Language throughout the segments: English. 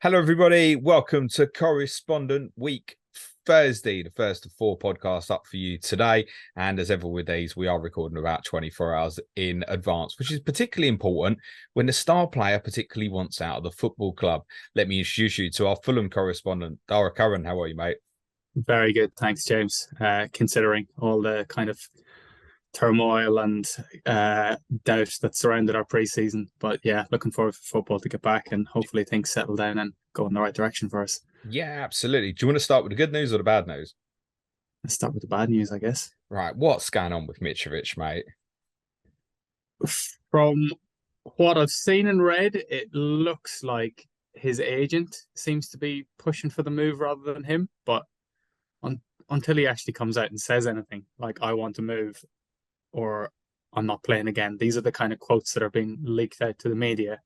Hello, everybody. Welcome to Correspondent Week Thursday, the first of four podcasts up for you today. And as ever with these, we are recording about 24 hours in advance, which is particularly important when the star player particularly wants out of the football club. Let me introduce you to our Fulham correspondent, Dara. Curran, how are you, mate? Very good. Thanks, James. Considering all the kind of turmoil and doubt that surrounded our pre-season. But yeah, looking forward for football to get back and hopefully things settle down and go in the right direction for us. Yeah, absolutely. Do you want to start with the good news or the bad news? Let's start with the bad news, I guess. Right. What's going on with Mitrovic, mate? From what I've seen and read, it looks like his agent seems to be pushing for the move rather than him. But until he actually comes out and says anything like, I want to move, or I'm not playing again. These are the kind of quotes that are being leaked out to the media.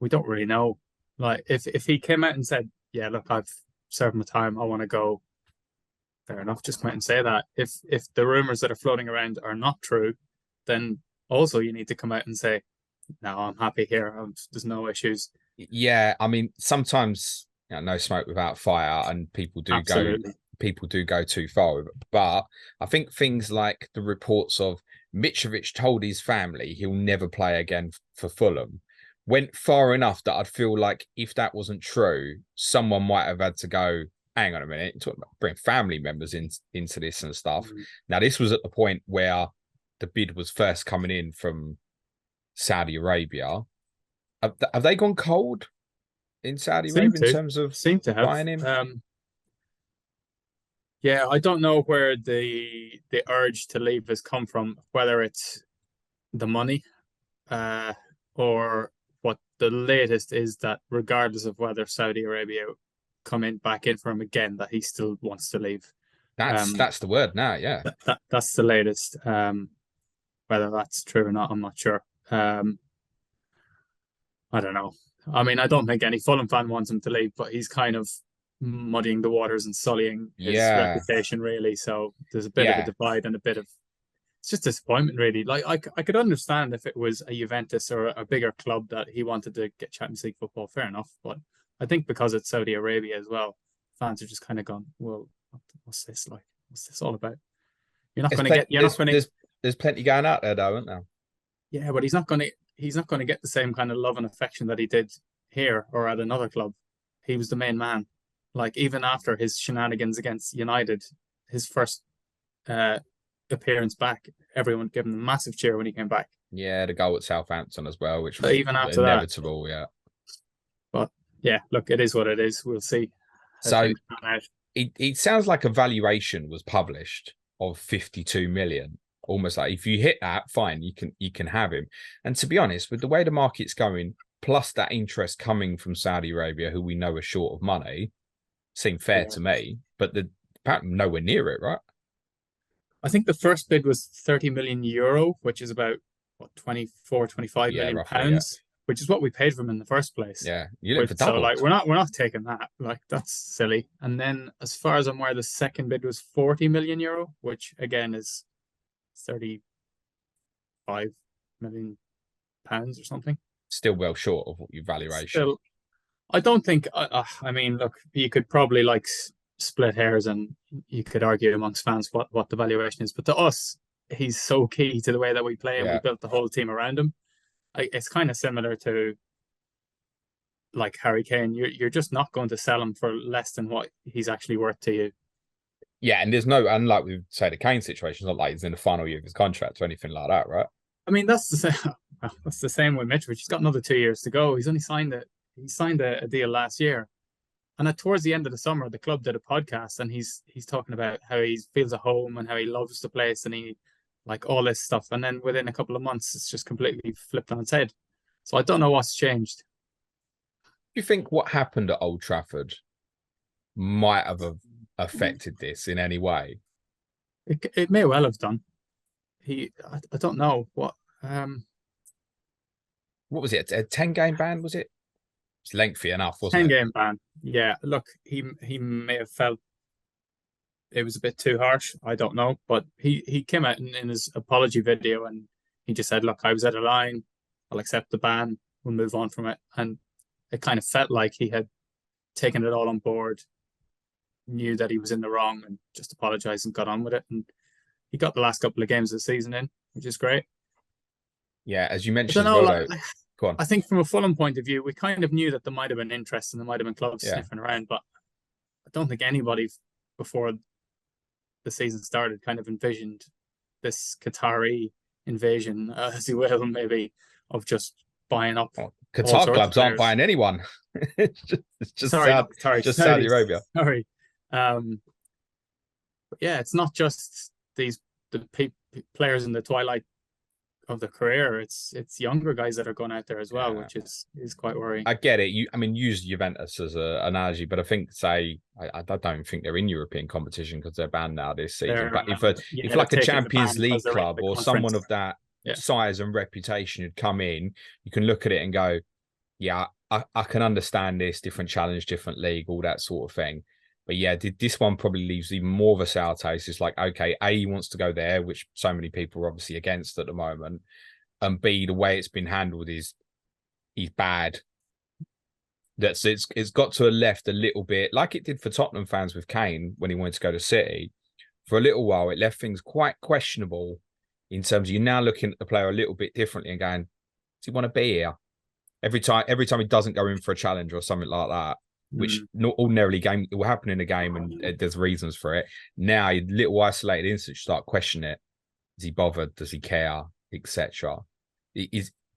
We don't really know. Like if he came out and said, yeah, look, I've served my time, I want to go, fair enough, just come out and say that. If the rumors that are floating around are not true, then also you need to come out and say, no, I'm happy here. There's no issues. Yeah, I mean, sometimes no smoke without fire, and Absolutely. people do go too far with it. But I think things like the reports of Mitrovic told his family he'll never play again for Fulham went far enough that I'd feel like if that wasn't true, someone might have had to go, hang on a minute, talking about bring family members into this and stuff. Now, this was at the point where the bid was first coming in from Saudi Arabia. Have they gone cold in Saudi Seem Arabia in to. terms of Seem to have. buying him? Yeah, I don't know where the urge to leave has come from, whether it's the money, or what the latest is that regardless of whether Saudi Arabia come in back in for him again, that he still wants to leave. That's the word now, yeah. That's the latest. Whether that's true or not, I'm not sure. I don't know. I mean, I don't think any Fulham fan wants him to leave, but he's kind of muddying the waters and sullying his Yeah. reputation, really. So there's a bit of a Yeah. divide and a bit of it's just disappointment, really. Like I could understand if it was a Juventus or a bigger club that he wanted to get Champions League football, fair enough. But I think because it's Saudi Arabia as well, fans are just kind of gone, well, what's this like? What's this all about? You're not going to get. You're not going to. There's plenty going out there, though, aren't there? Yeah, but he's not going to. He's not going to get the same kind of love and affection that he did here or at another club. He was the main man. Like even after his shenanigans against United, his first appearance back, everyone gave him a massive cheer when he came back. Yeah, the goal at Southampton as well, which But was even after inevitable. Yeah. But yeah, look, it is what it is. We'll see how So things pan out. it sounds like a valuation was published of 52 million. Almost like if you hit that, fine, you can have him. And to be honest, with the way the market's going, plus that interest coming from Saudi Arabia, who we know are short of money, seemed fair to me. But apparently nowhere near it, right? I think the first bid was 30 million euro, which is about what 24, 25 Yeah, million roughly, yeah. pounds, which is what we paid for him in the first place. Yeah, you look for double. So like we're not taking that. Like that's silly. And then as far as I'm aware, the second bid was 40 million euro, which again is 35 million pounds or something. Still well short of what your valuation. Still, I don't think. I mean, look, you could probably like split hairs, and you could argue amongst fans what the valuation is. But to us, he's so key to the way that we play, and we built the whole team around him. It's kind of similar to like Harry Kane. You're just not going to sell him for less than what he's actually worth to you. Yeah, and there's no, unlike we say the Kane situation, it's not like he's in the final year of his contract or anything like that, right? I mean, that's the same. That's the same with Mitrovic. He's got another 2 years to go. He's only signed it. He signed a deal last year, and towards the end of the summer, the club did a podcast, and he's talking about how he feels at home and how he loves the place, and he like all this stuff. And then within a couple of months, it's just completely flipped on its head. So I don't know what's changed. Do you think what happened at Old Trafford might have affected this in any way? It may well have done. I don't know what was it? A 10-game ban, was it? It's lengthy enough, wasn't 10-game ban. Yeah, look, he may have felt it was a bit too harsh. I don't know, but he came out in his apology video and he just said, "Look, I was at a line. I'll accept the ban. We'll move on from it." And it kind of felt like he had taken it all on board, knew that he was in the wrong, and just apologized and got on with it. And he got the last couple of games of the season in, which is great. Yeah, as you I mentioned don't as know, well, though. Go on. I think from a Fulham point of view, we kind of knew that there might have been interest and there might have been clubs Yeah. sniffing around, but I don't think anybody before the season started kind of envisioned this Qatari invasion, as you will, maybe, of just buying up. Well, Qatar clubs aren't buying anyone. It's just Saudi Arabia. Sorry. But yeah, it's not just the players in the twilight of the career. It's younger guys that are going out there as well, which is quite worrying. I get it. Use Juventus as an analogy, but I think I don't think they're in European competition because they're banned now this season. But if like a Champions League club or someone of that size and reputation had come in, you can look at it and go, yeah, I can understand this, different challenge, different league, all that sort of thing. But yeah, this one probably leaves even more of a sour taste. It's like, okay, A, he wants to go there, which so many people are obviously against at the moment. And B, the way it's been handled is bad. It's got to a left a little bit, like it did for Tottenham fans with Kane when he wanted to go to City. For a little while, it left things quite questionable in terms of you're now looking at the player a little bit differently and going, does he want to be here? Every time he doesn't go in for a challenge or something like that, which not ordinarily game it will happen in a game and there's reasons for it. Now, little isolated instances, you start questioning it. Is he bothered? Does he care? Etc.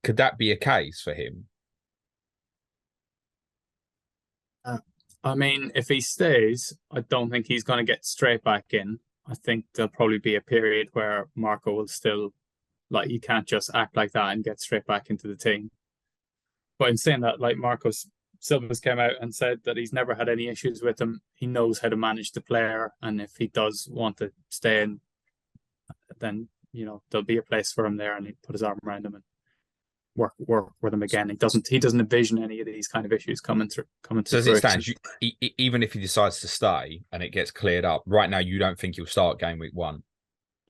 Could that be a case for him? I mean, if he stays, I don't think he's going to get straight back in. I think there'll probably be a period where Marco will still, like, you can't just act like that and get straight back into the team. But in saying that, like, Marco Silva's came out and said that he's never had any issues with him. He knows how to manage the player, and if he does want to stay in, then there'll be a place for him there, and he put his arm around him and work with him again. He doesn't envision any of these kind of issues coming through. So as it stands, even if he decides to stay and it gets cleared up, right now you don't think he'll start game week 1?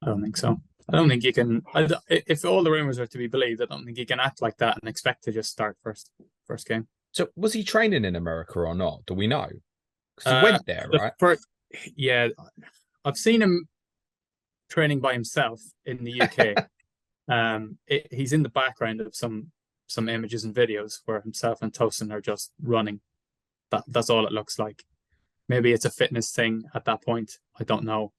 I don't think so. I don't think you can. If all the rumors are to be believed, I don't think you can act like that and expect to just start first game. So was he training in America or not? Do we know? Because he went there, right? Yeah, I've seen him training by himself in the UK. He's in the background of some images and videos where himself and Tosin are just running. That's all it looks like. Maybe it's a fitness thing at that point. I don't know.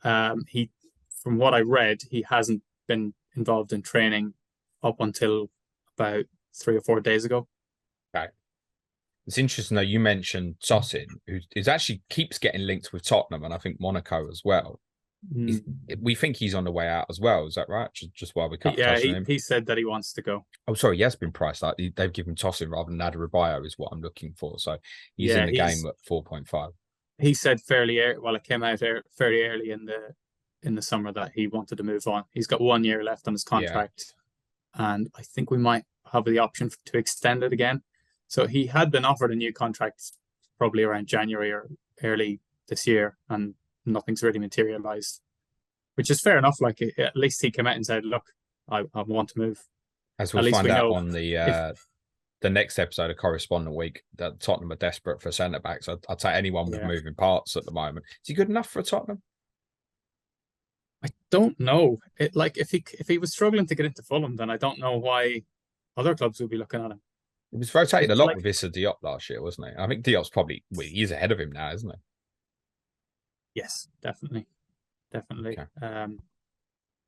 From what I read, he hasn't been involved in training up until about 3 or 4 days ago. Okay. It's interesting though, you mentioned Tosin, who actually keeps getting linked with Tottenham and I think Monaco as well. We think he's on the way out as well. Is that right? Just while we cut. Yeah, he said that he wants to go. Oh, sorry. He has been priced out. They've given Tosin rather than Adarabioyo is what I'm looking for. So he's in the game at 4.5. He said fairly early. Well, it came out fairly early in the summer that he wanted to move on. He's got 1 year left on his contract, and I think we might have the option to extend it again. So he had been offered a new contract probably around January or early this year, and nothing's really materialized, which is fair enough. Like, at least he came out and said, look, I want to move. As we'll find out on the next episode of Correspondent Week, that Tottenham are desperate for centre-backs. I'd say anyone with moving parts at the moment. Is he good enough for Tottenham? I don't know. If he was struggling to get into Fulham, then I don't know why other clubs would be looking at him. He was rotated a lot with Issa Diop last year, wasn't he? I think Diop's probably he's ahead of him now, isn't he? Yes, definitely. Okay.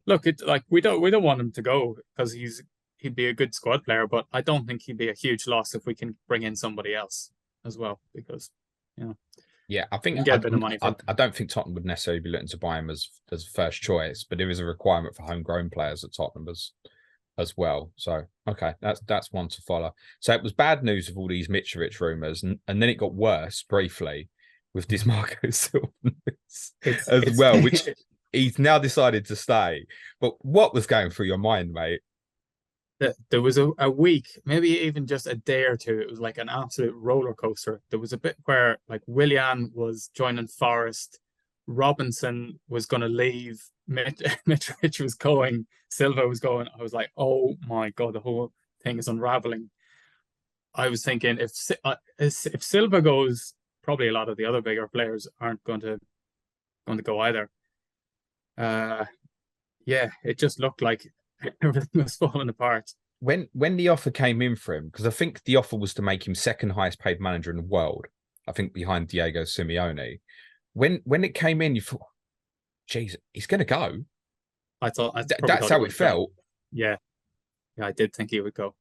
Look, we don't want him to go because he'd be a good squad player, but I don't think he'd be a huge loss if we can bring in somebody else as well, because yeah, I think get a bit of money. I don't think Tottenham would necessarily be looking to buy him as first choice, but there is a requirement for homegrown players at Tottenham as well. So okay, that's one to follow. So it was bad news of all these Mitrovic rumours, and then it got worse briefly with this Marco Silva as well, which he's now decided to stay. But what was going through your mind, mate? There was a week, maybe even just a day or two. It was like an absolute roller coaster. There was a bit where like Willian was joining Forest, Robinson was going to leave, Mitrovic was going, Silva was going. I was like, oh my God, the whole thing is unraveling. I was thinking if Silva goes, probably a lot of the other bigger players aren't going to go either. Yeah, it just looked like everything was falling apart. When the offer came in for him, because I think the offer was to make him second highest paid manager in the world, I think behind Diego Simeone. When it came in, you thought, geez, he's going to go. That's how it felt. Yeah, I did think he would go.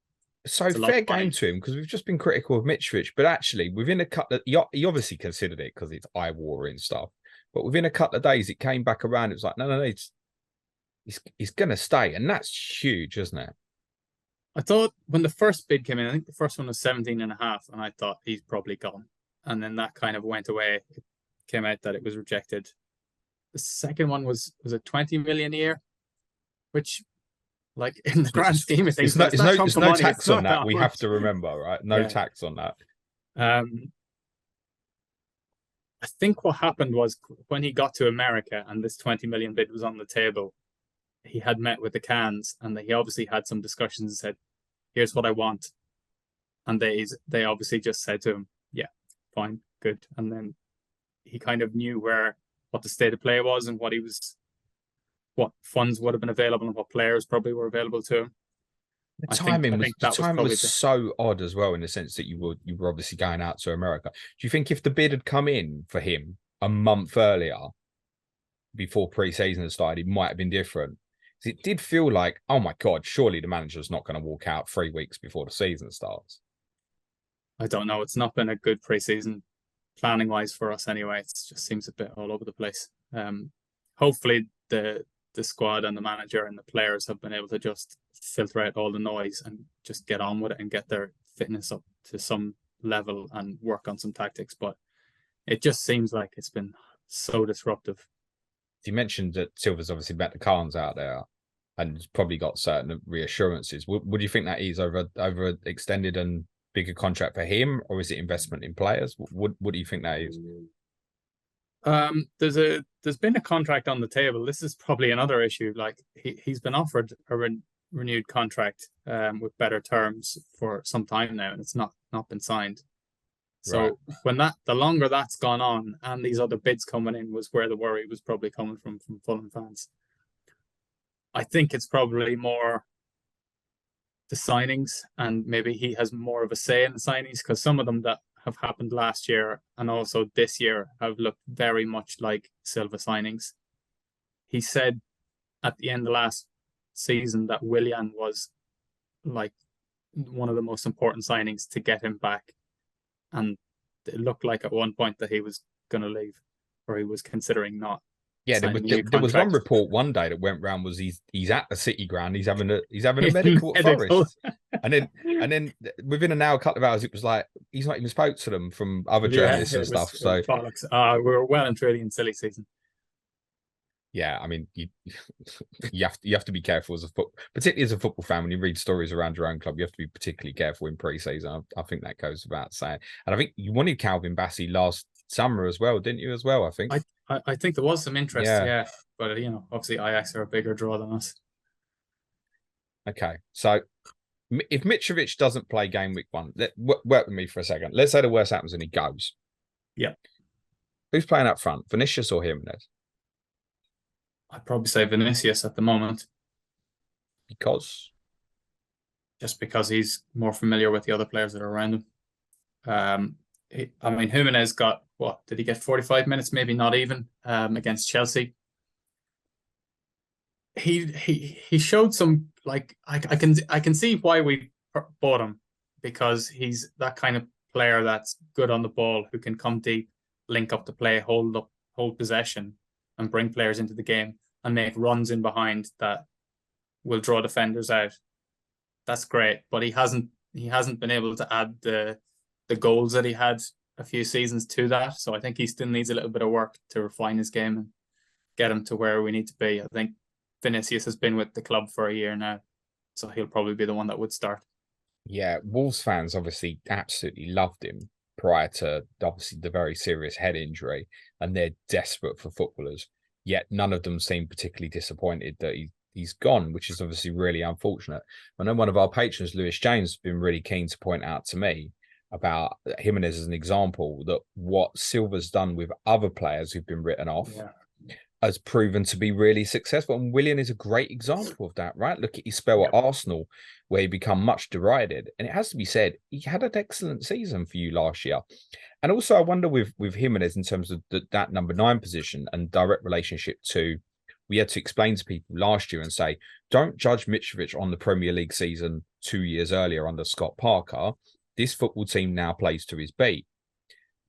So fair game to him, because we've just been critical of Mitrovic, but actually within a couple of, he obviously considered it because it's eye-watering stuff. But within a couple of days, it came back around. It was like, no, he's going to stay, and that's huge, isn't it? I thought when the first bid came in, I think the first one was 17.5, and I thought he's probably gone. And then that kind of went away. It came out that it was rejected. The second one was it 20 million a year, which, like, in the grand scheme of things, there's no tax on that. We have to remember, right? No tax on that. I think what happened was when he got to America and this 20 million bid was on the table, he had met with the Cans, and he obviously had some discussions and said, here's what I want. And they obviously just said to him, yeah, fine, good. And then he kind of knew what the state of play was and what funds would have been available and what players probably were available to him. The timing was so odd as well, in the sense that you were obviously going out to America. Do you think if the bid had come in for him a month earlier, before pre-season had started, it might have been different? It did feel like, oh my God, surely the manager's not going to walk out 3 weeks before the season starts. I don't know. It's not been a good pre-season planning wise for us anyway. It just seems a bit all over the place. Hopefully the squad and the manager and the players have been able to just filter out all the noise and just get on with it and get their fitness up to some level and work on some tactics. But it just seems like it's been so disruptive. You mentioned that Silva's obviously met the Khans out there and probably got certain reassurances. Would you think that is over extended and bigger contract for him, or is it investment in players? What do you think that is? There's been a contract on the table. This is probably another issue. Like he's been offered a renewed contract with better terms for some time now, and it's not been signed. So when the longer that's gone on and these other bids coming in was where the worry was probably coming from Fulham fans. I think it's probably more the signings, and maybe he has more of a say in the signings, because some of them that have happened last year and also this year have looked very much like Silva signings. He said at the end of last season that Willian was like one of the most important signings to get him back. And it looked like at one point that he was going to leave, or he was considering not. Yeah, there was one report one day that went round was he's at the City ground, he's having a medical at Forest, and then within an hour, a couple of hours, it was like he's not even spoke to them from other journalists and stuff. So we were well and truly in silly season. Yeah, I mean, you have to be careful particularly as a football fan, when you read stories around your own club. You have to be particularly careful in pre-season. I think that goes without saying. And I think you wanted Calvin Bassey last summer as well, didn't you? As well, I think. I think there was some interest, yeah. But obviously Ajax are a bigger draw than us. Okay, so if Mitrovic doesn't play game week 1, work with me for a second. Let's say the worst happens and he goes. Yeah. Who's playing up front, Vinicius or Jimenez? I'd probably say Vinicius at the moment. Because he's more familiar with the other players that are around him. Jimenez got, what, did he get 45 minutes? Maybe not even, against Chelsea. He showed some, like, I can see why we bought him, because he's that kind of player that's good on the ball, who can come deep, link up the play, hold possession, and bring players into the game and make runs in behind that will draw defenders out. That's great, but he hasn't been able to add the goals that he had a few seasons to that. So I think he still needs a little bit of work to refine his game and get him to where we need to be. I think Vinicius has been with the club for a year now, so he'll probably be the one that would start. Yeah, Wolves fans obviously absolutely loved him prior to obviously the very serious head injury, and they're desperate for footballers. Yet none of them seem particularly disappointed that he's gone, which is obviously really unfortunate. I know one of our patrons, Lewis James, has been really keen to point out to me about Jimenez as an example that what Silva's done with other players who've been written off has proven to be really successful. And Willian is a great example of that, right? Look at his spell at Arsenal, where he become much derided. And it has to be said, he had an excellent season for you last year. And also, I wonder with Jimenez in terms of that number 9 position and direct relationship to, we had to explain to people last year and say, don't judge Mitrovic on the Premier League season 2 years earlier under Scott Parker. This football team now plays to his beat.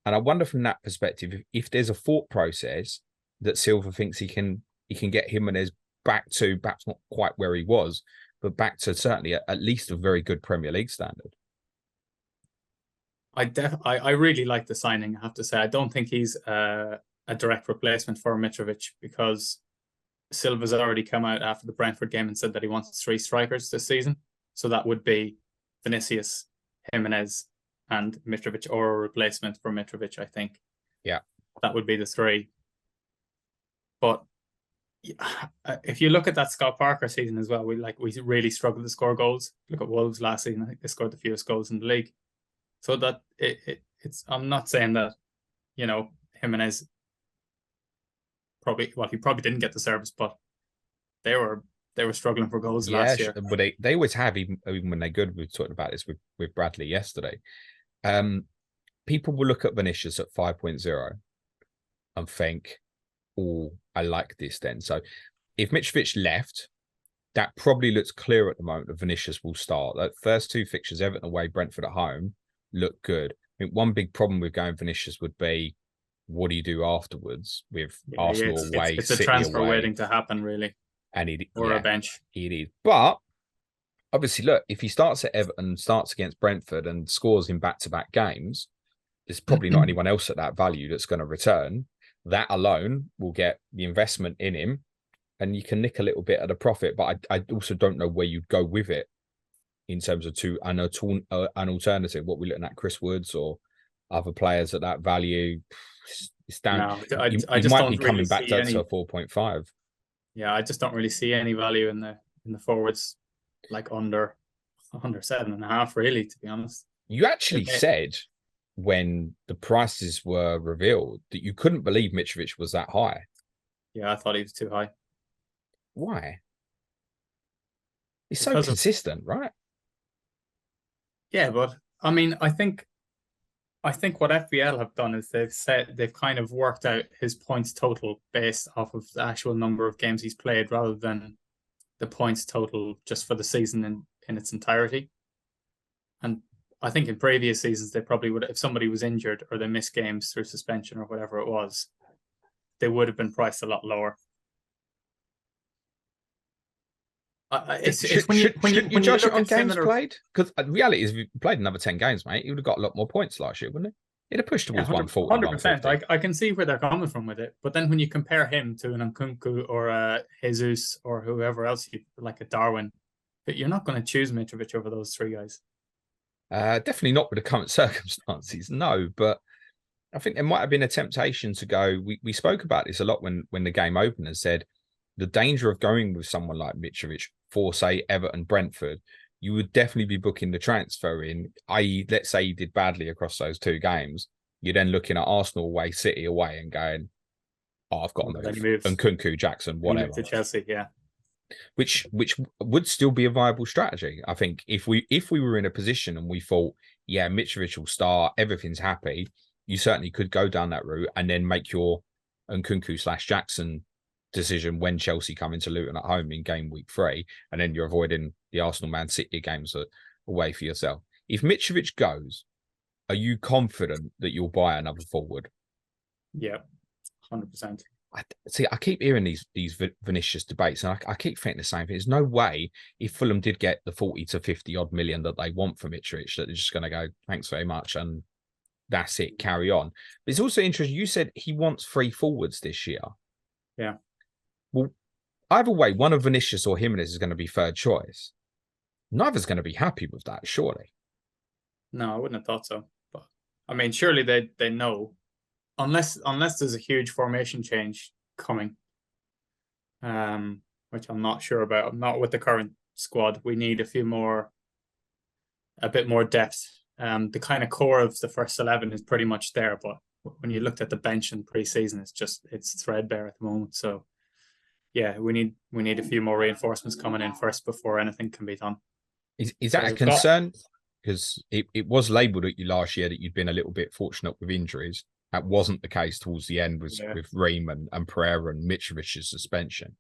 And I wonder from that perspective, if there's a thought process that Silva thinks he can get Jimenez back to, perhaps not quite where he was, but back to certainly at least a very good Premier League standard. I really like the signing, I have to say. I don't think he's a direct replacement for Mitrovic, because Silva's already come out after the Brentford game and said that he wants 3 strikers this season. So that would be Vinicius, Jimenez, and Mitrovic, or a replacement for Mitrovic, I think. Yeah. That would be the 3. But if you look at that Scott Parker season as well, we really struggled to score goals. Look at Wolves last season. I think they scored the fewest goals in the league. So that it's I'm not saying that, Jimenez he probably didn't get the service, but they were struggling for goals last year. But they always have, even when they're good. We were talking about this with Bradley yesterday. People will look at Vinicius at 5.0 and think, oh, I like this then. So if Mitrovic left, that probably looks clear at the moment that Vinicius will start. That first 2 fixtures, Everton away, Brentford at home, look good. I think one big problem with going Vinicius would be, what do you do afterwards with Arsenal away? It's a transfer waiting to happen, really. And a bench. It is. But obviously, look, if he starts at Everton, starts against Brentford and scores in back-to-back games, there's probably not anyone else at that value that's going to return. That alone will get the investment in him, and you can nick a little bit of the profit. But I also don't know where you'd go with it in terms of an alternative. What we're looking at, Chris Woods or other players at that value. It's down. No, I just might be coming back to 4.5. Yeah, I just don't really see any value in the forwards, like under 7.5, really, to be honest. You actually said when the prices were revealed that you couldn't believe Mitrovic was that high. Yeah, I thought he was too high. Why? He's so consistent, right? Yeah, but I mean, I think what FPL have done is they've kind of worked out his points total based off of the actual number of games he's played, rather than the points total just for the season in its entirety. And I think in previous seasons, they probably would, if somebody was injured or they missed games through suspension or whatever it was, they would have been priced a lot lower. When you judge it on games played? Because the reality is, if you played another 10 games, mate, you would have got a lot more points last year, wouldn't it? It'd have pushed towards 140. 100%. I can see where they're coming from with it. But then when you compare him to an Nkunku or a Jesus or whoever else, like a Darwin, you're not going to choose Mitrovic over those 3 guys. Definitely not with the current circumstances, no. But I think there might have been a temptation to go. We spoke about this a lot when the game opened and said the danger of going with someone like Mitrovic for, say, Everton, Brentford. You would definitely be booking the transfer in, i.e., let's say you did badly across those 2 games. You're then looking at Arsenal away, City away, and going, "Oh, I've got to move." And Nkunku, Jackson, whatever. To Chelsea, yeah. Which would still be a viable strategy. I think if we were in a position and we thought, yeah, Mitrovic will start, everything's happy, you certainly could go down that route and then make your Nkunku/Jackson decision when Chelsea come into Luton at home in game week 3, and then you're avoiding the Arsenal Man City games away for yourself. If Mitrovic goes, are you confident that you'll buy another forward? Yeah, 100%. I keep hearing these Vinicius debates, and I keep thinking the same thing. There's no way, if Fulham did get the 40 to 50 odd million that they want for Mitrovic, that they're just going to go, thanks very much, and that's it, carry on. But it's also interesting, you said he wants 3 forwards this year. Yeah. Well, either way, one of Vinicius or Jimenez is going to be third choice. Neither's going to be happy with that, surely. No, I wouldn't have thought so. But I mean, surely they know, unless there's a huge formation change coming. which I'm not sure about. Not with the current squad. We need a bit more depth. The kind of core of the first 11 is pretty much there, but when you looked at the bench in pre-season, it's threadbare at the moment. So yeah, we need a few more reinforcements coming in first before anything can be done. Is that a concern? Because it was labelled at you last year that you'd been a little bit fortunate with injuries. That wasn't the case towards the end with Ream and Pereira and Mitrovic's suspension.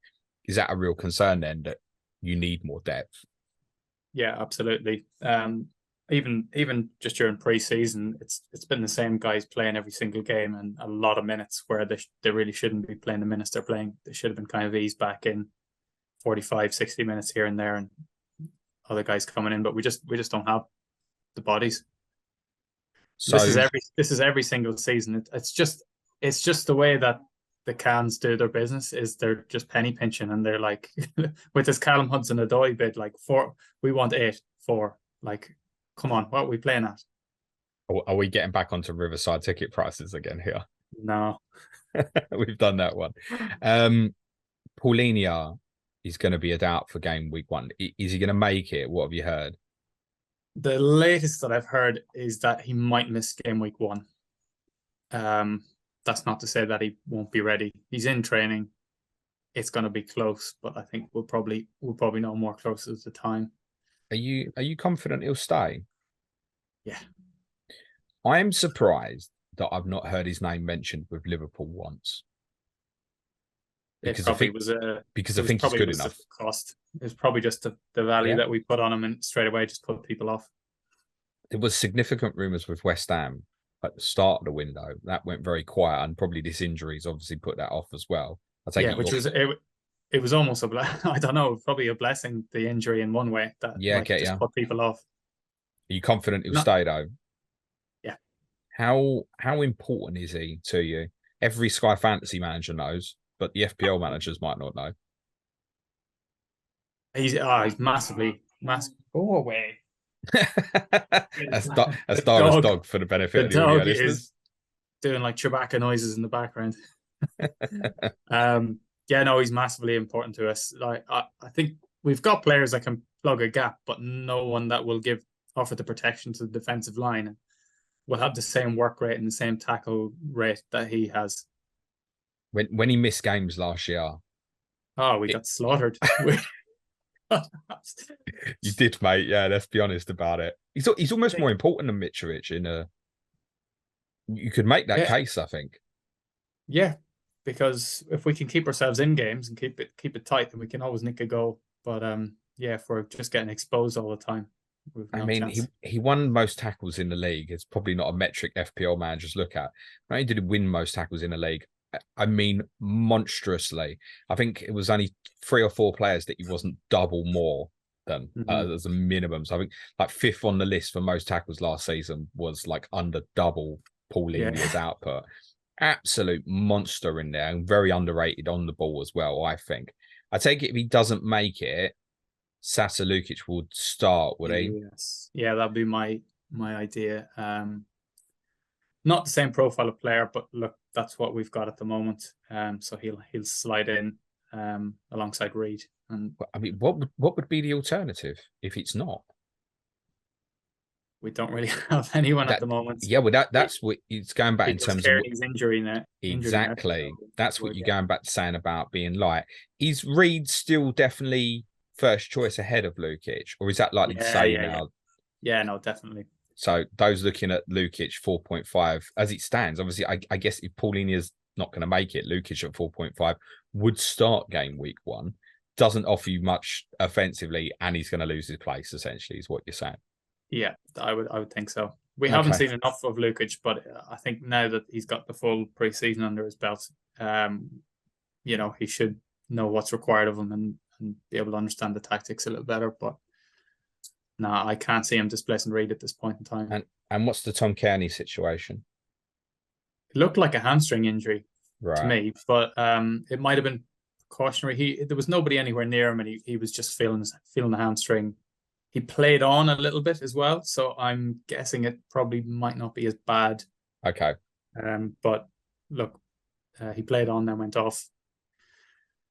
Is that a real concern then, that you need more depth? Yeah, absolutely. Even just during pre-season, it's been the same guys playing every single game and a lot of minutes where they really shouldn't be playing the minutes they're playing. They should have been kind of eased back in 45, 60 minutes here and there, and other guys coming in, but we just don't have the bodies. So this is every single season. It's just the way that the Cans do their business. Is they're just penny pinching, and they're like with this Callum Hudson-Odoi bid, like we want 8-4. Like, come on, what are we playing at? Are we getting back onto Riverside ticket prices again here? No. We've done that one. Paulinho is going to be a doubt for game week 1. Is he going to make it? What have you heard? The latest that I've heard is that he might miss game week 1. That's not to say that he won't be ready. He's in training. It's going to be close, but I think we'll probably know more closer to the time. Are you confident he'll stay? Yeah. I am surprised that I've not heard his name mentioned with Liverpool once. Because I think he's good enough. Cost. It was probably just the value that we put on him, and straight away just put people off. There was significant rumours with West Ham at the start of the window. That went very quiet, and probably this injury's obviously put that off as well. It was almost I don't know, probably a blessing, the injury in one way that just put people off. Are you confident he'll stay though? Yeah. How important is he to you? Every Sky Fantasy manager knows, but the FPL managers might not know. He's massively. Go away. That's Dara's dog for the benefit of the audio listeners. Is doing like Chewbacca noises in the background. Yeah, no, he's massively important to us. Like I think we've got players that can plug a gap, but no one that will offer the protection to the defensive line. Will have the same work rate and the same tackle rate that he has. When he missed games last year, we got slaughtered. You did, mate. Yeah, let's be honest about it. He's almost more important than Mitrovic. You could make that case, I think. Yeah, because if we can keep ourselves in games and keep it tight, then we can always nick a goal. But if we're just getting exposed all the time, he won most tackles in the league. It's probably not a metric FPL managers look at. Not only did he win most tackles in the league, I mean monstrously. I think it was only 3 or 4 players that he wasn't double more than as a minimum. So I think like 5th on the list for most tackles last season was like under double Paulinho's output. Absolute monster in there, and very underrated on the ball as well, I think. I take it if he doesn't make it, Sasa Lukic would start, would he? Yes. Yeah, that'd be my idea. Not the same profile of player, but look, that's what we've got at the moment. So he'll slide in alongside Reid. And I mean, what would be the alternative if it's not? We don't really have anyone at the moment. Yeah, well, that's what it's going back in terms of his injury net. Exactly. That's what you're going back to saying about being light. Is Reid still definitely first choice ahead of Lukic, or is that likely to say now? Yeah, no, definitely. So those looking at Lukic 4.5 as it stands, obviously, I guess if Paulinho's not going to make it, Lukic at 4.5 would start game week 1. Doesn't offer you much offensively, and he's going to lose his place. Essentially, is what you're saying. Yeah, I would think so. We haven't seen enough of Lukic, but I think now that he's got the full pre-season under his belt, he should know what's required of him and be able to understand the tactics a little better. But no, I can't see him displacing Reid at this point in time. And what's the Tom Kearney situation? It looked like a hamstring injury to me, but it might have been precautionary. There was nobody anywhere near him, and he was just feeling the hamstring. He played on a little bit as well, so I'm guessing it probably might not be as bad. Okay. But look, he played on, then went off.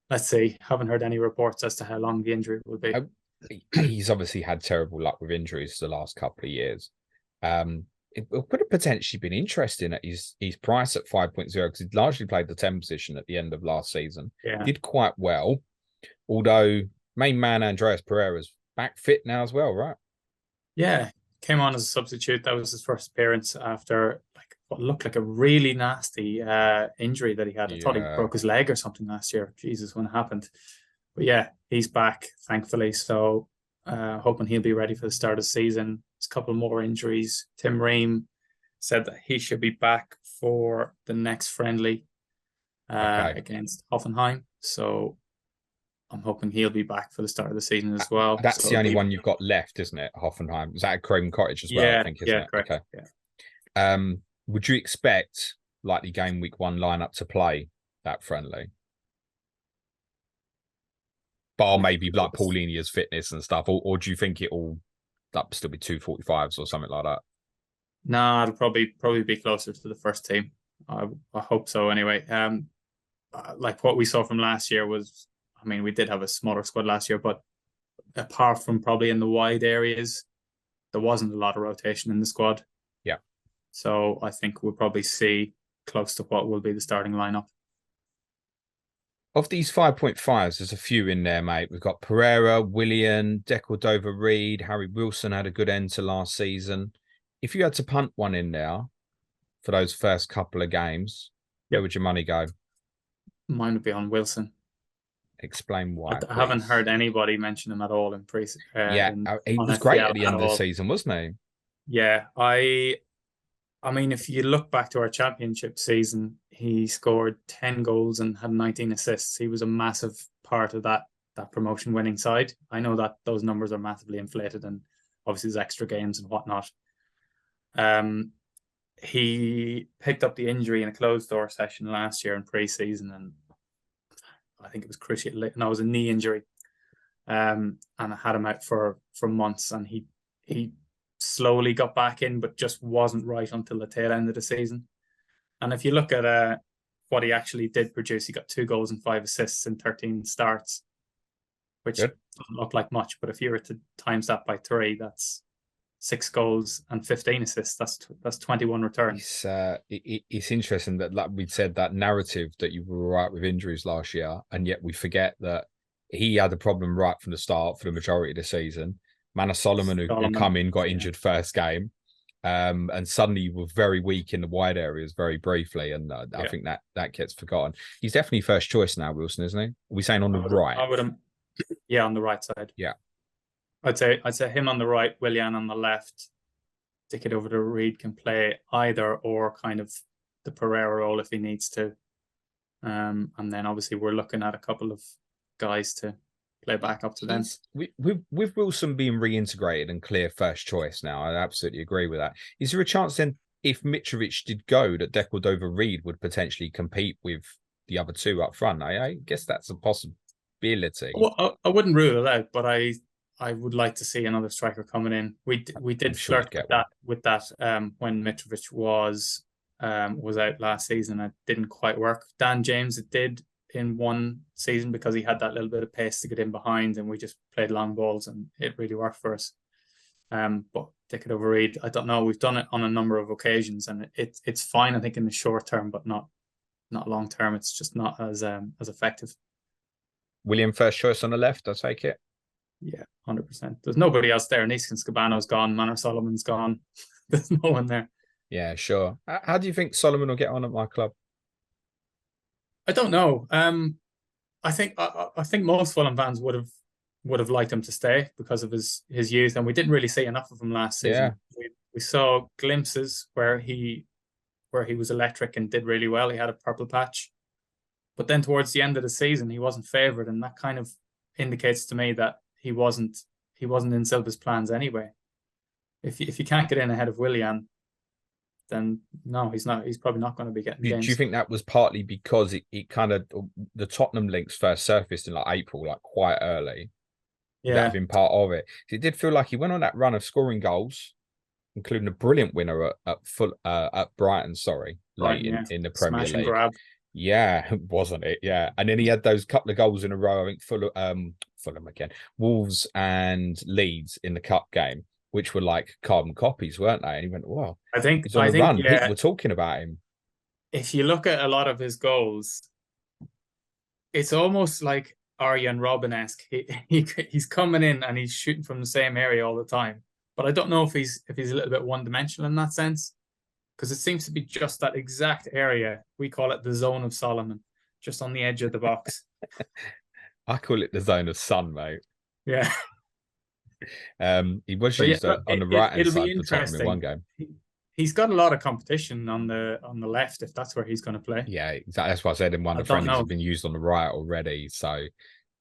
let's see. Haven't heard any reports as to how long the injury will be. He's obviously had terrible luck with injuries the last couple of years. It could have potentially been interesting at his price at 5.0 because he'd largely played the 10 position at the end of last season. Yeah. Did quite well, although main man Andreas Pereira's back fit now as well, right? Yeah, came on as a substitute. That was his first appearance after like what looked like a really nasty injury that he had. I thought he broke his leg or something last year. Jesus, when it happened. But yeah, he's back, thankfully. So hoping he'll be ready for the start of the season. There's a couple more injuries. Tim Ream said that he should be back for the next friendly against Hoffenheim. So I'm hoping he'll be back for the start of the season as well. That's the only one you've got left, isn't it? Hoffenheim. Is that a Craven Cottage as well? Yeah, I think, isn't it? Correct. Okay. Yeah. Would you expect likely game week 1 lineup to play that friendly? Bar maybe like Paulinia's fitness and stuff, or do you think it'll still be 245s or something like that? Nah, it'll probably be closer to the first team. I hope so anyway. Like what we saw from last year was, I mean, we did have a smaller squad last year, but apart from probably in the wide areas, there wasn't a lot of rotation in the squad. Yeah. So I think we'll probably see close to what will be the starting lineup. Of these 5.5s, there's a few in there, mate. We've got Pereira, Willian, Dover-Reid, Harry Wilson had a good end to last season. If you had to punt one in there for those first couple of games, where would your money go? Mine would be on Wilson. Explain why. I haven't heard anybody mention him at all in pre-season. He was great at the end of the season, wasn't he? Yeah, I mean, if you look back to our championship season, he scored 10 goals and had 19 assists. He was a massive part of that promotion winning side. I know that those numbers are massively inflated and obviously there's extra games and whatnot. He picked up the injury in a closed door session last year in pre-season, and I think it was crucial. And it was a knee injury. And I had him out for months, and he slowly got back in, but just wasn't right until the tail end of the season. And if you look at what he actually did produce, he got 2 goals and 5 assists in 13 starts, which doesn't look like much, but if you were to times that by 3, that's 6 goals and 15 assists. That's 21 returns. It's interesting that, like we said, that narrative that you were right with injuries last year, and yet we forget that he had a problem right from the start for the majority of the season. Manor Solomon, who come in, got injured first game, and suddenly you were very weak in the wide areas very briefly, and I think that gets forgotten. He's definitely first choice now, Wilson, isn't he? Are we saying on the right? On the right side. Yeah. I'd say him on the right, Willian on the left. Stick it over to Reid, can play either or kind of the Pereira role if he needs to. And then obviously we're looking at a couple of guys to play back up to them. With Wilson being reintegrated and clear first choice now, I absolutely agree with that. Is there a chance then, if Mitrovic did go, that Dover-Reid would potentially compete with the other two up front? I guess that's a possibility. Well, I wouldn't rule it out, but I would like to see another striker coming in. We did flirt with that when Mitrovic was out last season. It didn't quite work. Dan James, it did in one season because he had that little bit of pace to get in behind, and we just played long balls, and it really worked for us. But Dover-Reid, I don't know. We've done it on a number of occasions, and it's fine, I think, in the short term, but not long term. It's just not as effective. William first choice on the left, I'll take it. Yeah, 100%. There's nobody else there. Niskan Scabano's gone. Manor Solomon's gone. There's no one there. Yeah, sure. How do you think Solomon will get on at my club? I don't know. I think most Fulham fans would have liked him to stay because of his youth, and we didn't really see enough of him last season. Yeah. We saw glimpses where he was electric and did really well. He had a purple patch, but then towards the end of the season, he wasn't favoured, and that kind of indicates to me that he wasn't in Silva's plans anyway. If you can't get in ahead of Willian, then no, he's not. He's probably not going to be getting games. Do you think that was partly because it kind of, the Tottenham links first surfaced in like April, like quite early? Yeah, that have been part of it. It did feel like he went on that run of scoring goals, including a brilliant winner at Brighton. Late in the Premier League. Grab. Yeah, wasn't it? Yeah. And then he had those couple of goals in a row, I think Fulham again, Wolves and Leeds in the cup game, which were like carbon copies, weren't they? And he went, wow, he's on I a think, run. People yeah, were talking about him. if you look at a lot of his goals, it's almost like Arjen Robben-esque. He's coming in and he's shooting from the same area all the time. But I don't know if he's a little bit one-dimensional in that sense, because it seems to be just that exact area. We call it the zone of Solomon, just on the edge of the box. I call it the zone of sun, mate. Yeah. He was But yeah, used on the right hand it'll be side for Tottenham in one interesting. game. He's got a lot of competition on the left if that's where he's going to play. Yeah, exactly. That's why I said in one I of the don't friendlies know. have been used on the right already. So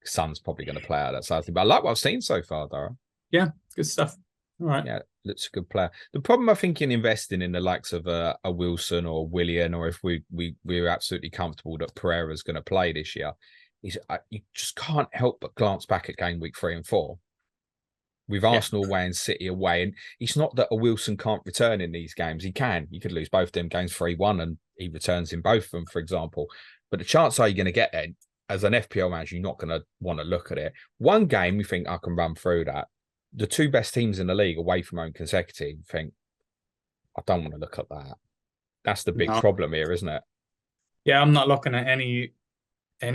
Son's probably going to play out that side. But I like what I've seen so far, Dara. Yeah, good stuff. All right. Yeah, looks a good player. The problem I think in investing in the likes of a Wilson or Willian, or if we're absolutely comfortable that Pereira's going to play this year, is you just can't help but glance back at game week 3 and 4 with Arsenal away and City away. And it's not that a Wilson can't return in these games. He can. You could lose both them games 3-1 and he returns in both of them, for example. But the chance are you going to get there? As an FPL manager, you're not going to want to look at it. One game, you think I can run through that. The two best teams in the league away from home consecutive, you think, I don't want to look at that. That's the big problem here, isn't it? Yeah, I'm not looking at any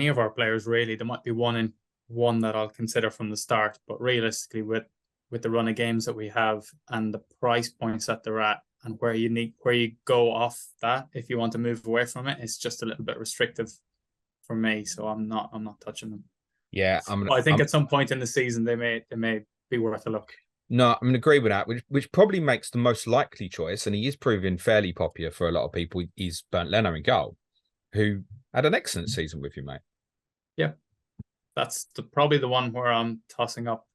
of our players really. There might be one that I'll consider from the start, but realistically, with the run of games that we have and the price points that they're at, and where you go off that if you want to move away from it, it's just a little bit restrictive for me. So I'm not touching them. Yeah, I think at some point in the season they may be worth a look. No, I'm going to agree with that, which probably makes the most likely choice, and he is proving fairly popular for a lot of people, is Bernd Leno in goal, who had an excellent season with you, mate. Yeah, that's probably the one where I'm tossing up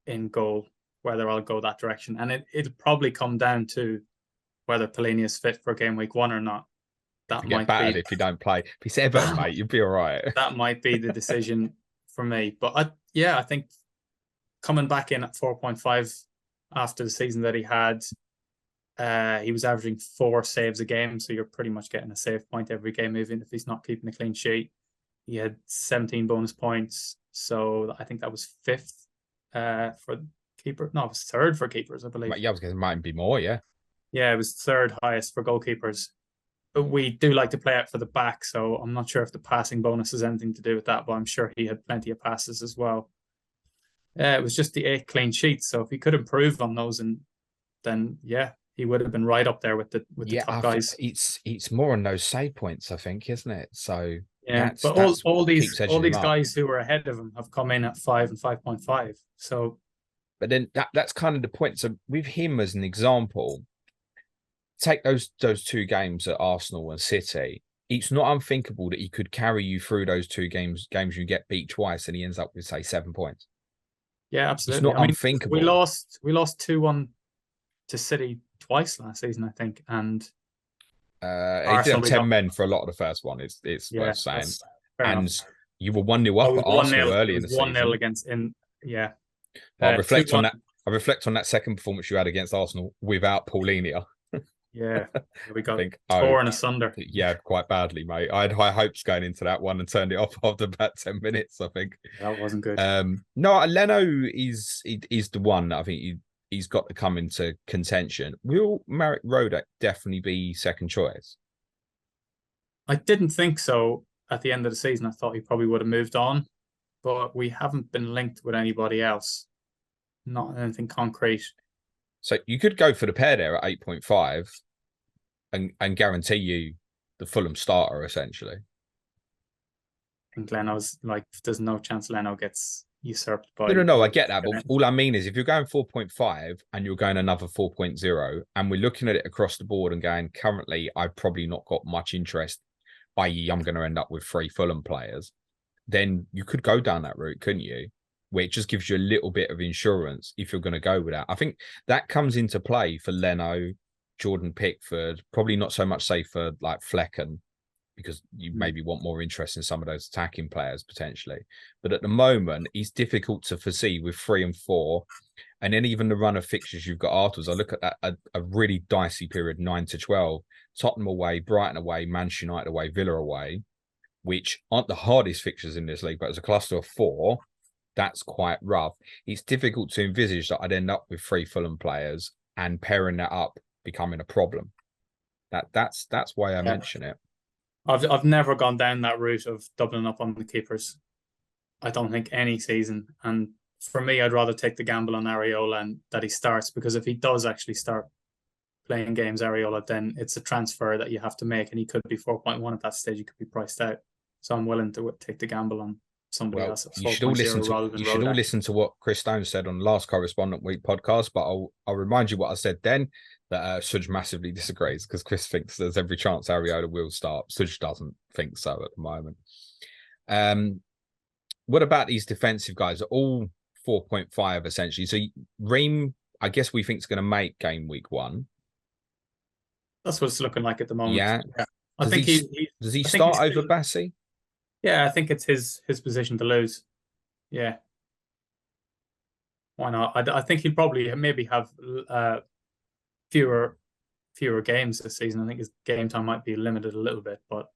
in goal, whether I'll go that direction. And it'll probably come down to whether Palini is fit for game week 1 or not. That might be if you don't play. If he's Everton, mate, you'll be all right. That might be the decision for me. But I think coming back in at 4.5 after the season that he had, he was averaging 4 saves a game. So you're pretty much getting a save point every game, even if he's not keeping a clean sheet. He had 17 bonus points. So I think that was 5th for keeper. No, it was 3rd for keepers, I believe. Yeah, I was going to might be more, yeah. Yeah, it was 3rd highest for goalkeepers. But we do like to play out for the back, so I'm not sure if the passing bonus has anything to do with that, but I'm sure he had plenty of passes as well. It was just the 8 clean sheets, so if he could improve on those, and then he would have been right up there with the top guys. It's more on those save points, I think, isn't it? So yeah, but all these guys who were ahead of him have come in at 5 and 5.5. So, but then that's kind of the point. So with him as an example, take those 2 games at Arsenal and City. It's not unthinkable that he could carry you through those 2 games you get beat twice, and he ends up with, say, 7 points. Yeah, absolutely. It's not unthinkable. We lost 2-1 to City twice last season, I think, and he did have 10 men for a lot of the first one. It's worth saying, and you were 1-0 up at Arsenal early in the season. 1-0 against yeah. I reflect on that. I reflect on that second performance you had against Arsenal without Paulinho. Yeah, we got torn asunder. Yeah, quite badly, mate. I had high hopes going into that one and turned it off after about 10 minutes, I think. That wasn't good. No, Leno is the one that I think he's got to come into contention. Will Marek Rodak definitely be second choice? I didn't think so at the end of the season. I thought he probably would have moved on, but we haven't been linked with anybody else. Not anything concrete. So you could go for the pair there at 8.5 and guarantee you the Fulham starter, essentially. And Leno's like, there's no chance Leno gets usurped by... No, I get that. But all I mean is if you're going 4.5 and you're going another 4.0 and we're looking at it across the board and going, currently, I've probably not got much interest, i.e. I'm going to end up with 3 Fulham players, then you could go down that route, couldn't you? Where it just gives you a little bit of insurance if you're going to go with that. I think that comes into play for Leno, Jordan Pickford, probably not so much, say, for like Flecken, because you maybe want more interest in some of those attacking players potentially. But at the moment, it's difficult to foresee with 3 and 4. And then even the run of fixtures you've got afterwards. I look at that, a really dicey period, 9 to 12. Tottenham away, Brighton away, Manchester United away, Villa away, which aren't the hardest fixtures in this league, but as a cluster of 4, that's quite rough. It's difficult to envisage that I'd end up with 3 Fulham players and pairing that up becoming a problem. That's why I mention it. I've never gone down that route of doubling up on the keepers. I don't think any season. And for me, I'd rather take the gamble on Areola and that he starts, because if he does actually start playing games, Areola, then it's a transfer that you have to make, and he could be 4.1 at that stage. He could be priced out. So I'm willing to take the gamble on somebody else. You should all listen to what Chris Stone said on the last Correspondent Week podcast, but I'll remind you what I said then, that Suj massively disagrees, because Chris thinks there's every chance Areola will start. Suj doesn't think so at the moment. What about these defensive guys? All 4.5 essentially. So Ream, I guess we think is going to make game week 1. That's what it's looking like at the moment. Yeah. I think does he start over Bassi? Yeah, I think it's his position to lose. Yeah. Why not? I think he'll probably maybe have fewer games this season. I think his game time might be limited a little bit, but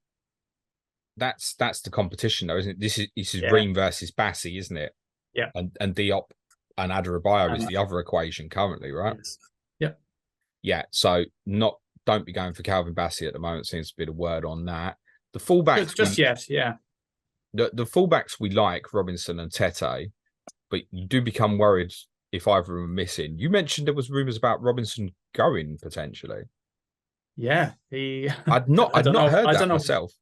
that's the competition though, isn't it? This is Ream versus Bassi, isn't it? Yeah. And Diop and Adarabioyo is the other equation currently, right? Yes. Yeah. Yeah. So don't be going for Calvin Bassi at the moment. Seems to be the word on that. The fullbacks just yet, yeah. The fullbacks we like, Robinson and Tete, but you do become worried if either of them are missing. You mentioned there was rumours about Robinson going potentially. Yeah, I'd not heard that myself.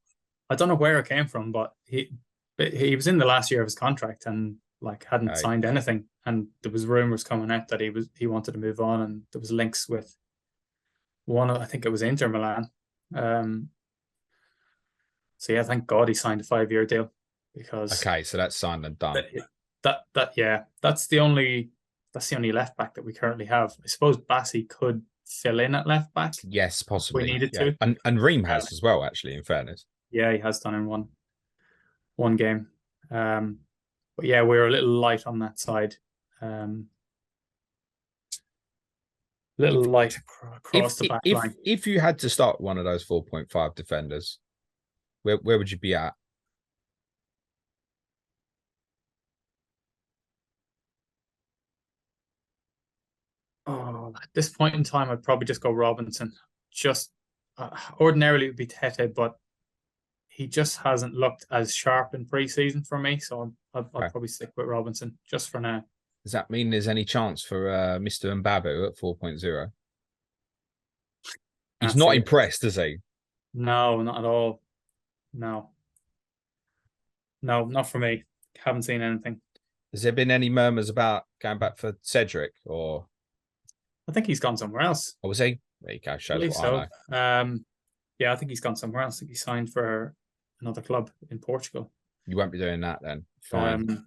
I don't know where it came from, but he was in the last year of his contract and hadn't signed anything, and there was rumours coming out that he wanted to move on, and there was links with I think it was Inter Milan. So yeah, thank God he signed a 5-year deal, because so that's signed and done. That's the only left back that we currently have. I suppose Bassi could fill in at left back. Yes, possibly. We needed to. And Ream has as well, actually, in fairness. Yeah, he has done in one game. But yeah, we're a little light on that side. Little light across the back line. If you had to start one of those 4.5 defenders, where would you be at? Oh, at this point in time, I'd probably just go Robinson. Just ordinarily it would be Tete, but he just hasn't looked as sharp in pre-season for me, so I'll probably stick with Robinson just for now. Does that mean there's any chance for Mr. Mbabu at 4.0? He's not impressed, is he? No, not at all. No, not for me. Haven't seen anything. Has there been any murmurs about going back for Cedric, or? I think he's gone somewhere else. Oh, was he? There you go. Shows what I know. Yeah, I think he's gone somewhere else. I think he signed for another club in Portugal. You won't be doing that then. Fine.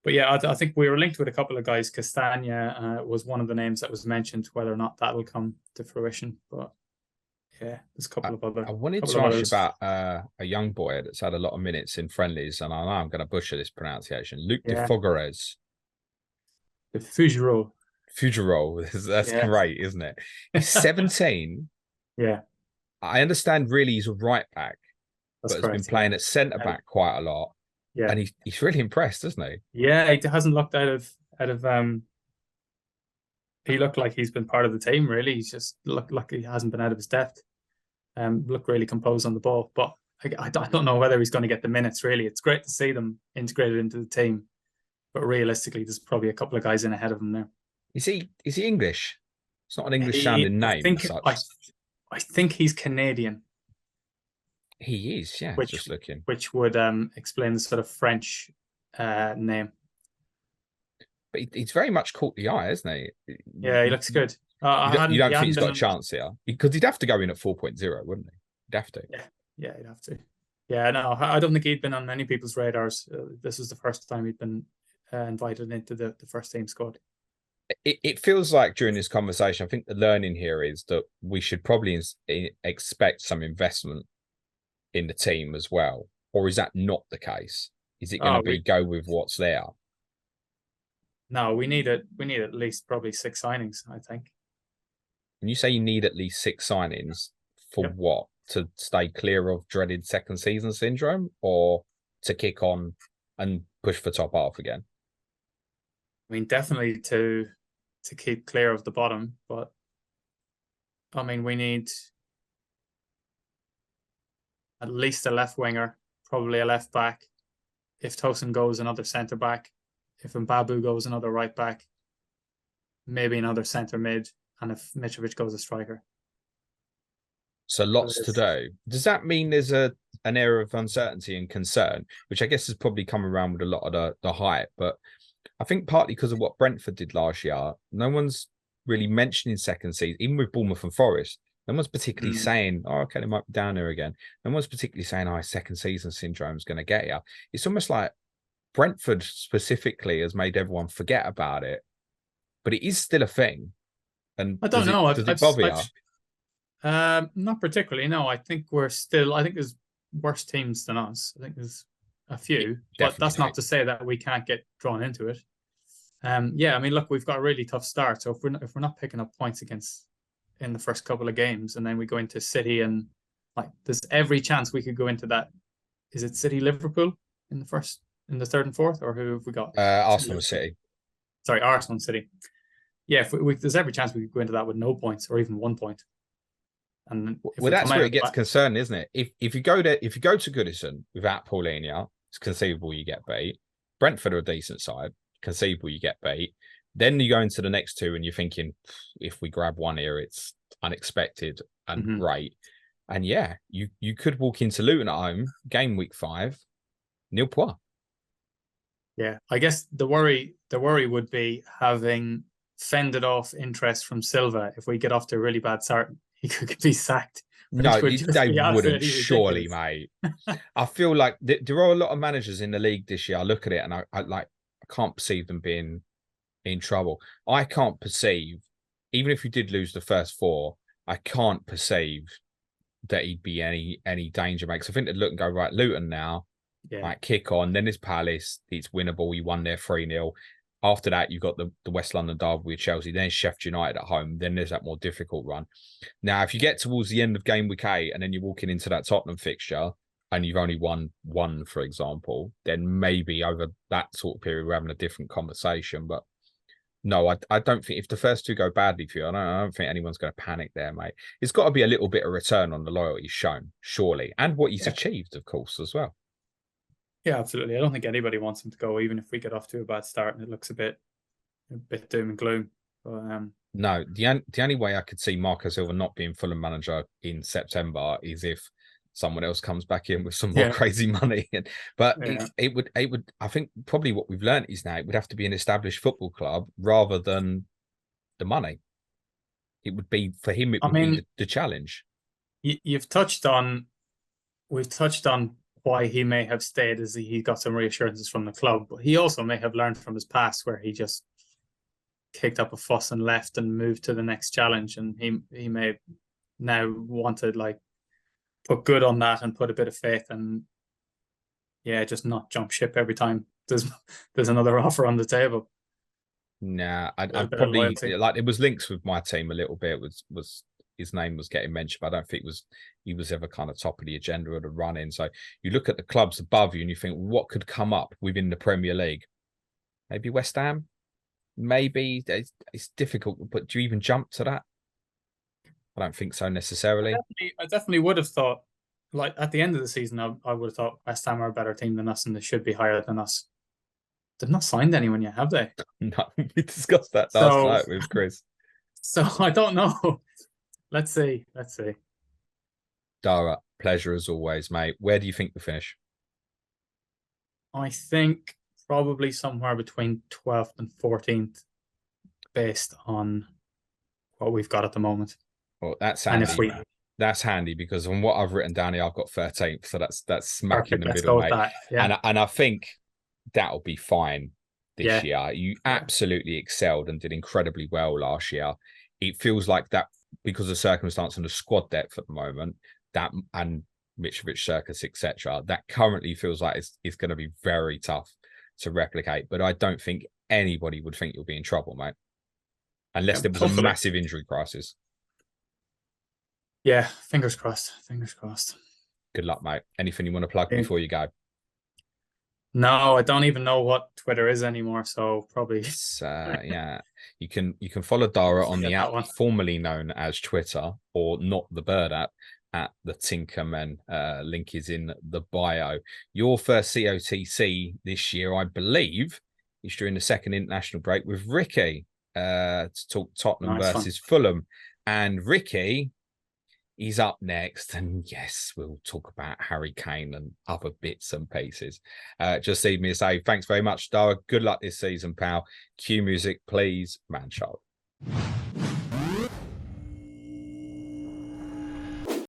But yeah, I think we were linked with a couple of guys. Castagna was one of the names that was mentioned. Whether or not that'll come to fruition, but yeah, there's a couple of other. I wanted to ask you about a young boy that's had a lot of minutes in friendlies, and I know I'm going to butcher this pronunciation. Luke de Fogares. The Fugero. That's great, isn't it? He's 17. Yeah. I understand really he's a right back, but has been playing at centre back quite a lot. Yeah. And he's really impressed, isn't he? Yeah, he hasn't looked out of he looked like he's been part of the team, really. He's just looked like he hasn't been out of his depth. Looked really composed on the ball. But I don't know whether he's going to get the minutes, really. It's great to see them integrated into the team. But realistically, there's probably a couple of guys in ahead of him there. Is he English? It's not an English-sounding name. I think he's Canadian. He is, yeah. Just looking. Which would explain the sort of French name. But he's very much caught the eye, isn't he? Yeah, he looks good. You don't think he's got a chance here? Because he'd have to go in at 4.0, wouldn't he? He'd have to. Yeah, he'd have to. Yeah, no, I don't think he'd been on many people's radars. This was the first time he'd been invited into the first team squad. It feels like during this conversation, I think the learning here is that we should probably expect some investment in the team as well. Or is that not the case? Is it going to go with what's there? No, we need at least probably 6 signings, I think. When you say you need at least 6 signings, for what? To stay clear of dreaded second season syndrome, or to kick on and push for top half again? I mean, definitely to keep clear of the bottom, but I mean, we need at least a left winger, probably a left back. If Tosin goes, another centre back. If Mbabu goes, another right back. Maybe another centre mid, and if Mitrovic goes, a striker. So lots to do. Does that mean there's an area of uncertainty and concern, which I guess has probably come around with a lot of the hype, but I think partly because of what Brentford did last year, no one's really mentioning second season, even with Bournemouth and Forest. No one's particularly saying, oh, okay, they might be down there again. No one's particularly saying, oh, second season syndrome is going to get you. It's almost like Brentford specifically has made everyone forget about it, but it is still a thing. And I don't know. Does it bother you? Not particularly. No, I think there's worse teams than us. I think there's a few, but that's not to say that we can't get drawn into it. Yeah, I mean, look, we've got a really tough start. So if we're not picking up points in the first couple of games, and then we go into City, and like there's every chance we could go into that. Is it City Liverpool in the third and fourth, or who have we got? Arsenal City. Sorry, Arsenal City. Yeah, if there's every chance we could go into that with no points or even 1 point. And that's where it gets concerning, isn't it? If you go to Goodison without Paulinho, it's conceivable you get beat. Brentford are a decent side, conceivable you get beat. Then you go into the next two and you're thinking, if we grab one here, it's unexpected and great. And yeah, you could walk into Luton at home, game week 5, 0-0. Yeah, I guess the worry would be having fended off interest from Silva. If we get off to a really bad start, he could be sacked. No, they wouldn't, surely, mate. I feel like there are a lot of managers in the league this year. I look at it and I can't perceive them being in trouble. I can't perceive, even if you did lose the first 4, I can't perceive that he'd be any danger, mate. Because I think they'd look and go, right, Luton now, like kick on. Then there's Palace, it's winnable. You won there 3-0. After that, you've got the West London derby with Chelsea, then Sheffield United at home. Then there's that more difficult run. Now, if you get towards the end of game week 8 and then you're walking into that Tottenham fixture and you've only won 1, for example, then maybe over that sort of period, we're having a different conversation. But no, I don't think if the first 2 go badly for you, I don't think anyone's going to panic there, mate. It's got to be a little bit of return on the loyalty shown, surely, and what he's achieved, of course, as well. Yeah, absolutely. I don't think anybody wants him to go, even if we get off to a bad start and it looks a bit doom and gloom. But, no, the only way I could see Marco Silva not being Fulham manager in September is if someone else comes back in with some more crazy money. But it would. I think probably what we've learned is now it would have to be an established football club rather than the money. It would be for him. It would be the challenge. We've touched on why he may have stayed, as he got some reassurances from the club, but he also may have learned from his past where he just kicked up a fuss and left and moved to the next challenge, and he may now want to like put good on that and put a bit of faith and just not jump ship every time there's another offer on the table. Nah, I'd probably like it was links with my team a little bit. Was his name was getting mentioned, but I don't think he was ever kind of top of the agenda or the run-in. So you look at the clubs above you and you think, what could come up within the Premier League? Maybe West Ham? Maybe. It's difficult, but do you even jump to that? I don't think so necessarily. I definitely would have thought, like at the end of the season, I would have thought West Ham are a better team than us and they should be higher than us. They've not signed anyone yet, have they? No, we discussed that last night with Chris. So I don't know. Let's see. Dara, pleasure as always, mate. Where do you think we finish? I think probably somewhere between 12th and 14th, based on what we've got at the moment. Well, that's handy. That's handy because on what I've written down here, I've got 13th, so that's smack in the middle, mate. And I think that'll be fine this year. You absolutely excelled and did incredibly well last year. It feels like that because of circumstance and the squad depth at the moment, that and Mitrovic circus, etc. That currently feels like it's going to be very tough to replicate. But I don't think anybody would think you'll be in trouble, mate, unless there was a massive injury crisis. Yeah, fingers crossed. Fingers crossed. Good luck, mate. Anything you want to plug Yeah. before you go? No, I don't even know what Twitter is anymore, so probably Yeah, you can follow Dara on forget the that app one. formerly known as Twitter, or not the Bird app, at the Tinkerman. Link is in the bio. Your first COTC this year, I believe, is during the second international break with Ricky to talk Tottenham Nice one. versus Fulham. And Ricky, he's up next. And yes, we'll talk about Harry Kane and other bits and pieces. Just leave me to say thanks very much, Dara. Good luck this season, pal. Cue music, please, man child.